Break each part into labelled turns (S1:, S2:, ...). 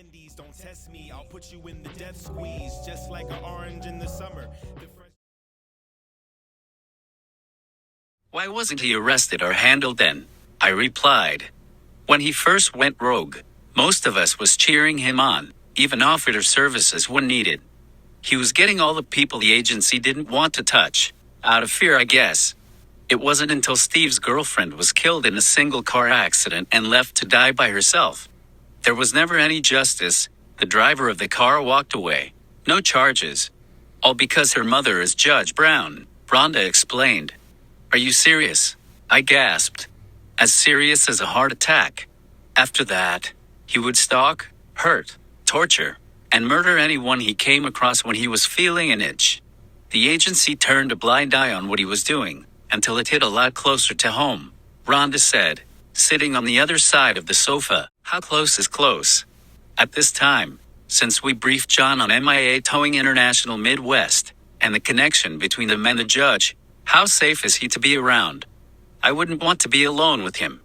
S1: 90s, don't test me. I'll put you in the death squeeze, just like an orange in the summer.
S2: Why wasn't he arrested or handled then? I replied. When he first went rogue, most of us was cheering him on, even offered her services when needed. He was getting all the people the agency didn't want to touch, out of fear I guess. It wasn't until Steve's girlfriend was killed in a single car accident and left to die by herself. There was never any justice. The driver of the car walked away. No charges. All because her mother is Judge Brown, Rhonda explained. Are you serious? I gasped. As serious as a heart attack. After that, he would stalk, hurt, torture, and murder anyone he came across when he was feeling an itch. The agency turned a blind eye on what he was doing, until it hit a lot closer to home. Rhonda said, sitting on the other side of the sofa, how close is close? At this time, since we briefed John on MIA Towing International Midwest, and the connection between them and the judge, how safe is he to be around? I wouldn't want to be alone with him.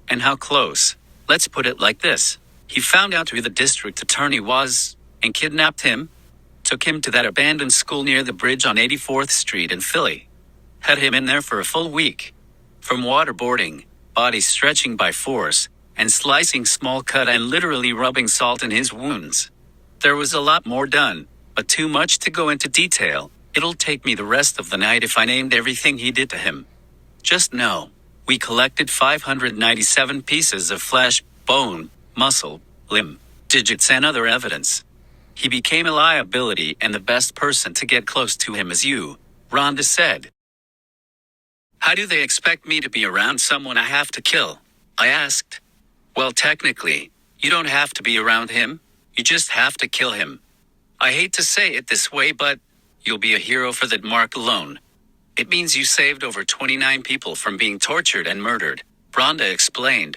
S2: And how close? Let's put it like this. He found out who the district attorney was, and kidnapped him. Took him to that abandoned school near the bridge on 84th Street in Philly. Had him in there for a full week. From waterboarding, body stretching by force, and slicing small cut and literally rubbing salt in his wounds. There was a lot more done, but too much to go into detail. It'll take me the rest of the night if I named everything he did to him. Just know, we collected 597 pieces of flesh, bone, muscle, limb, digits and other evidence. He became a liability and the best person to get close to him is you, Rhonda said. How do they expect me to be around someone I have to kill? I asked. Well, technically, you don't have to be around him. You just have to kill him. I hate to say it this way, but you'll be a hero for that mark alone. It means you saved over 29 people from being tortured and murdered, Rhonda explained.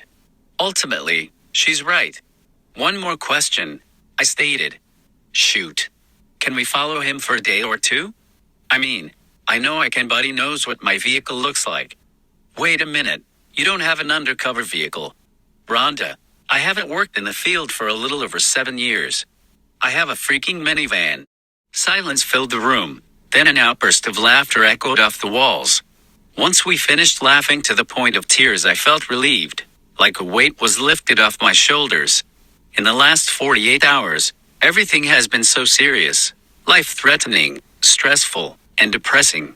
S2: Ultimately, she's right. One more question, I stated. Shoot. Can we follow him for a day or two? I mean, I know I can, but he knows what my vehicle looks like. Wait a minute, you don't have an undercover vehicle. Rhonda, I haven't worked in the field for a little over 7 years. I have a freaking minivan. Silence filled the room, then an outburst of laughter echoed off the walls. Once we finished laughing to the point of tears, I felt relieved, like a weight was lifted off my shoulders. In the last 48 hours, everything has been so serious, life-threatening, stressful, and depressing.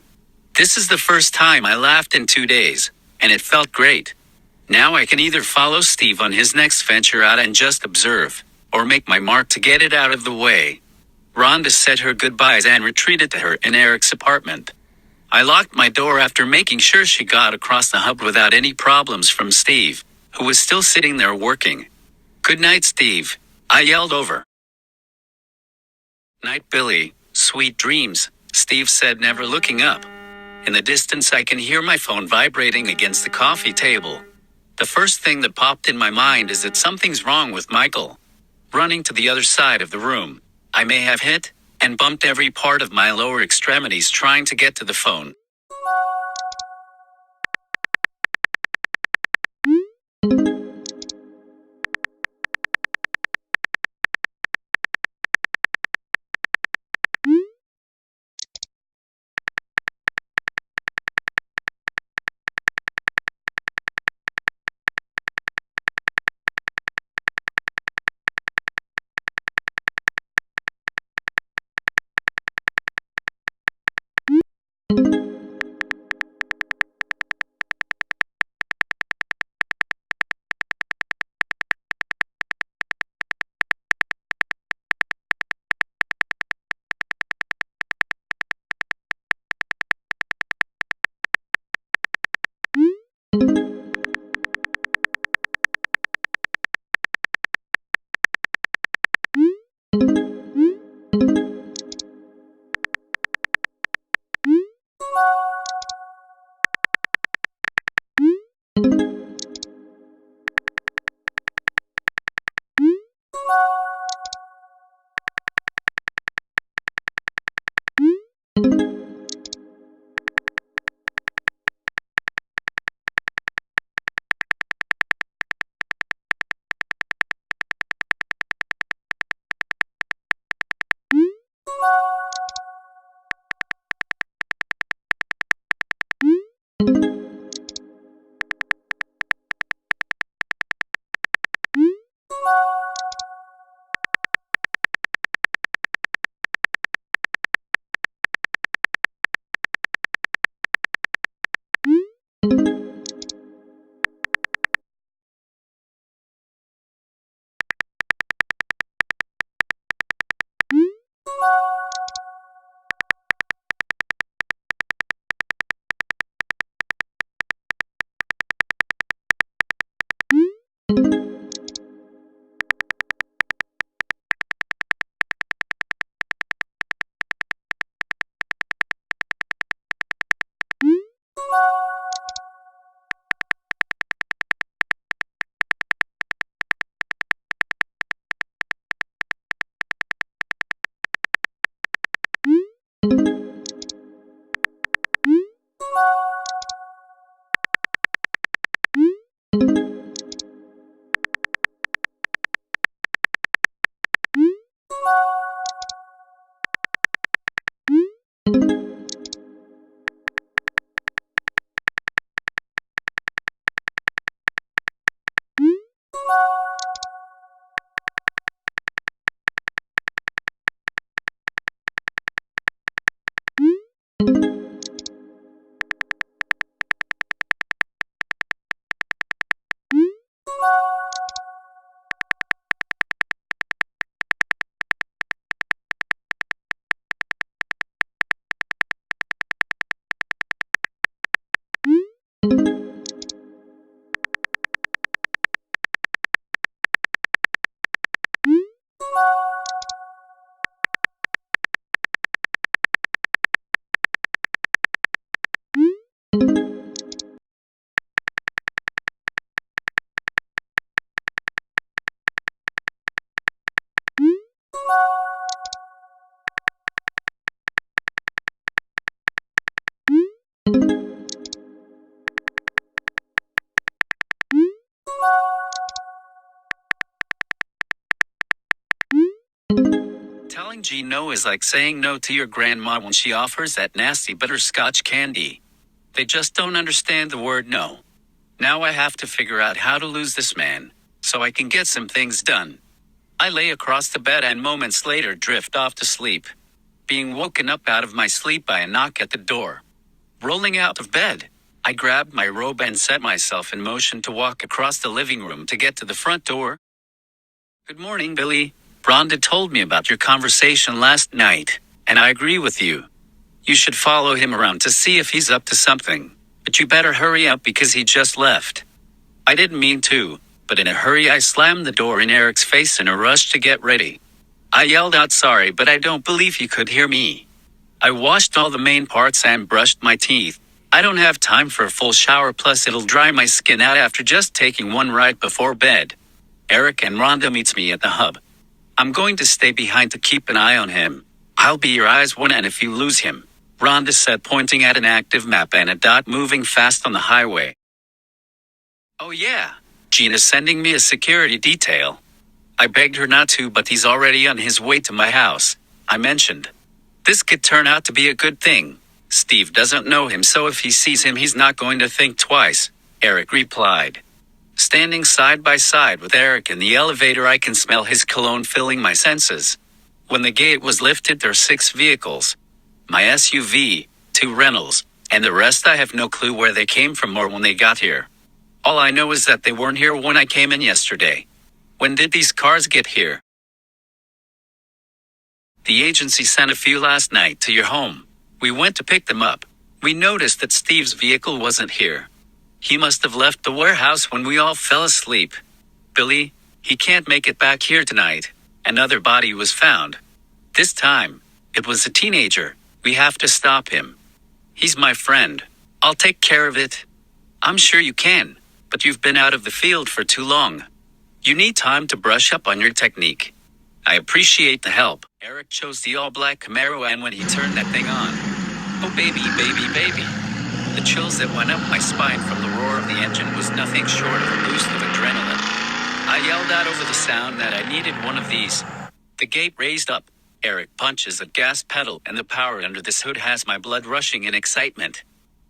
S2: This is the first time I laughed in 2 days, and it felt great. Now I can either follow Steve on his next venture out and just observe, or make my mark to get it out of the way. Rhonda said her goodbyes and retreated to her in Eric's apartment. I locked my door after making sure she got across the hub without any problems from Steve, who was still sitting there working. Good night, Steve, I yelled over. Night, Billy, sweet dreams, Steve said, never looking up. In the distance I can hear my phone vibrating against the coffee table. The first thing that popped in my mind is that something's wrong with Michael. Running to the other side of the room, I may have hit and bumped every part of my lower extremities trying to get to the phone. Telling Jean no is like saying no to your grandma when she offers that nasty butterscotch candy. They just don't understand the word no. Now I have to figure out how to lose this man, so I can get some things done. I lay across the bed and moments later drift off to sleep, being woken up out of my sleep by a knock at the door. Rolling out of bed, I grabbed my robe and set myself in motion to walk across the living room to get to the front door. Good morning, Billy. Rhonda told me about your conversation last night, and I agree with you. You should follow him around to see if he's up to something, but you better hurry up because he just left. I didn't mean to, but in a hurry I slammed the door in Eric's face in a rush to get ready. I yelled out sorry, but I don't believe he could hear me. I washed all the main parts and brushed my teeth. I don't have time for a full shower, plus it'll dry my skin out after just taking one right before bed. Eric and Rhonda meets me at the hub. I'm going to stay behind to keep an eye on him. I'll be your eyes when and if you lose him, Rhonda said, pointing at an active map and a dot moving fast on the highway. Oh yeah, Gina's sending me a security detail. I begged her not to, but he's already on his way to my house, I mentioned. This could turn out to be a good thing. Steve doesn't know him, so if he sees him he's not going to think twice, Eric replied. Standing side by side with Eric in the elevator, I can smell his cologne filling my senses. When the gate was lifted, there are 6 vehicles. My SUV, 2 rentals, and the rest I have no clue where they came from or when they got here. All I know is that they weren't here when I came in yesterday. When did these cars get here? The agency sent a few last night to your home. We went to pick them up. We noticed that Steve's vehicle wasn't here. He must have left the warehouse when we all fell asleep. Billy, he can't make it back here tonight. Another body was found. This time, it was a teenager. We have to stop him. He's my friend. I'll take care of it. I'm sure you can, but you've been out of the field for too long. You need time to brush up on your technique. I appreciate the help. Eric chose the all-black Camaro, and when he turned that thing on, oh baby, baby, baby. The chills that went up my spine from the roar of the engine was nothing short of a boost of adrenaline. I yelled out over the sound that I needed one of these. The gate raised up. Eric punches the gas pedal, and the power under this hood has my blood rushing in excitement.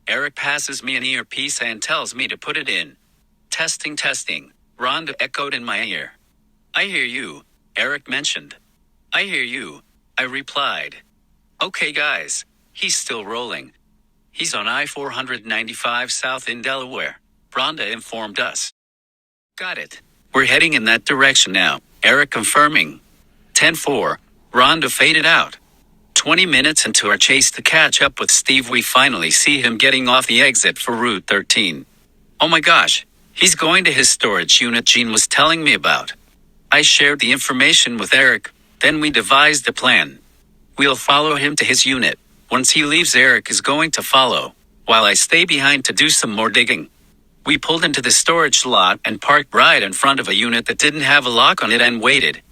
S2: Eric passes me an earpiece and tells me to put it in. Testing, testing, Rhonda echoed in my ear. I hear you, Eric mentioned. I hear you, I replied. Okay guys, he's still rolling. He's on I-495 south in Delaware, Rhonda informed us. Got it. We're heading in that direction now, Eric confirming. 10-4, Rhonda faded out. 20 minutes into our chase to catch up with Steve, we finally see him getting off the exit for Route 13. Oh my gosh, he's going to his storage unit Jean was telling me about. I shared the information with Eric, then we devised a plan. We'll follow him to his unit. Once he leaves, Eric is going to follow, while I stay behind to do some more digging. We pulled into the storage lot and parked right in front of a unit that didn't have a lock on it and waited.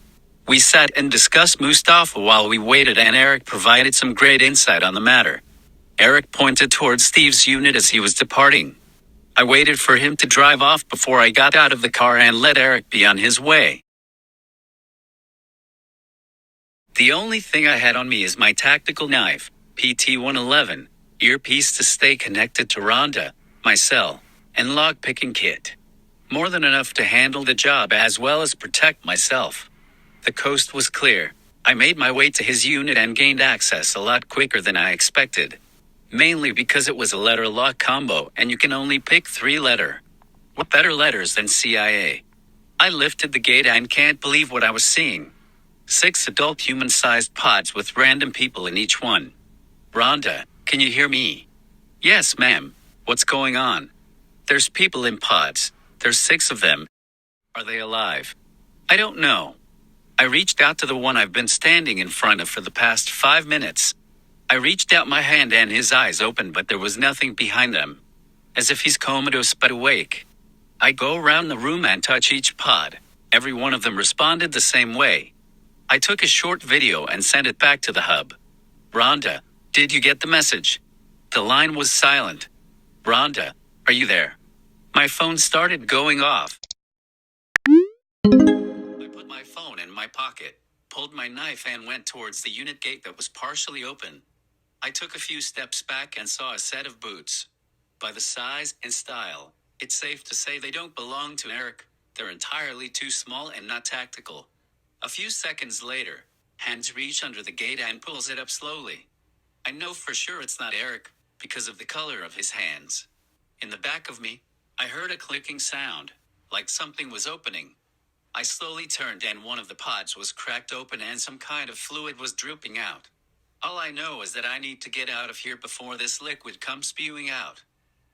S2: We sat and discussed Mustafa while we waited, and Eric provided some great insight on the matter. Eric pointed towards Steve's unit as he was departing. I waited for him to drive off before I got out of the car and let Eric be on his way. The only thing I had on me is my tactical knife, PT-111, earpiece to stay connected to Rhonda, my cell, and lockpicking kit. More than enough to handle the job as well as protect myself. The coast was clear. I made my way to his unit and gained access a lot quicker than I expected. Mainly because it was a letter lock combo and you can only pick 3 letters. What better letters than CIA? I lifted the gate and can't believe what I was seeing. 6 adult human-sized pods with random people in each one. Rhonda, can you hear me? Yes, ma'am. What's going on? There's people in pods. There's 6 of them. Are they alive? I don't know. I reached out to the one I've been standing in front of for the past 5 minutes. I reached out my hand and his eyes opened, but there was nothing behind them. As if he's comatose but awake. I go around the room and touch each pod. Every one of them responded the same way. I took a short video and sent it back to the hub. Rhonda, did you get the message? The line was silent. Rhonda, are you there? My phone started going off. I put my phone in my pocket. pulled my knife and went towards the unit gate that was partially open. I took a few steps back and saw a set of boots. By the size and style, it's safe to say they don't belong to Eric. They're entirely too small and not tactical. A few seconds later, hands reach under the gate and pulls it up slowly. I know for sure it's not Eric, because of the color of his hands. In the back of me, I heard a clicking sound, like something was opening. I slowly turned and one of the pods was cracked open and some kind of fluid was drooping out. All I know is that I need to get out of here before this liquid comes spewing out.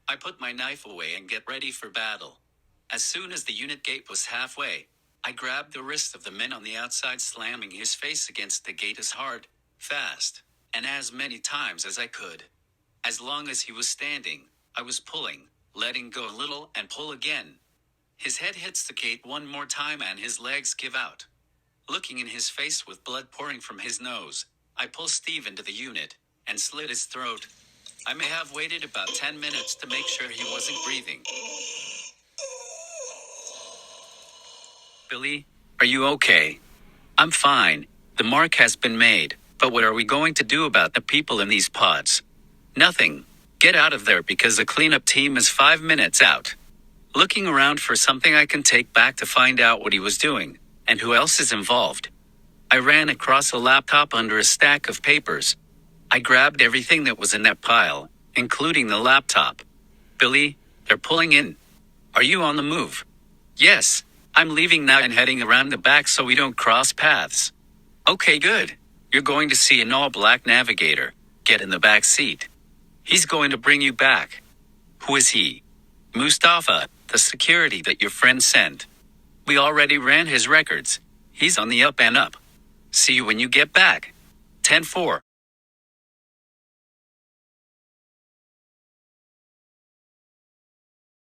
S2: I put my knife away and get ready for battle. As soon as the unit gate was halfway, I grabbed the wrist of the man on the outside, slamming his face against the gate as hard, fast, and as many times as I could. As long as he was standing, I was pulling, letting go a little and pull again. His head hits the gate one more time and his legs give out. Looking in his face with blood pouring from his nose, I pull Steve into the unit and slit his throat. I may have waited about 10 minutes to make sure he wasn't breathing. Billy, are you okay? I'm fine. The mark has been made, but what are we going to do about the people in these pods? Nothing. Get out of there because the cleanup team is 5 minutes out. Looking around for something I can take back to find out what he was doing, and who else is involved. I ran across a laptop under a stack of papers. I grabbed everything that was in that pile, including the laptop. Billy, they're pulling in. Are you on the move? Yes, I'm leaving now and heading around the back so we don't cross paths. Okay, good. You're going to see an all-black navigator. Get in the back seat. He's going to bring you back. Who is he? Mustafa, the security that your friend sent. We already ran his records. He's on the up and up. See you when you get back. 10-4.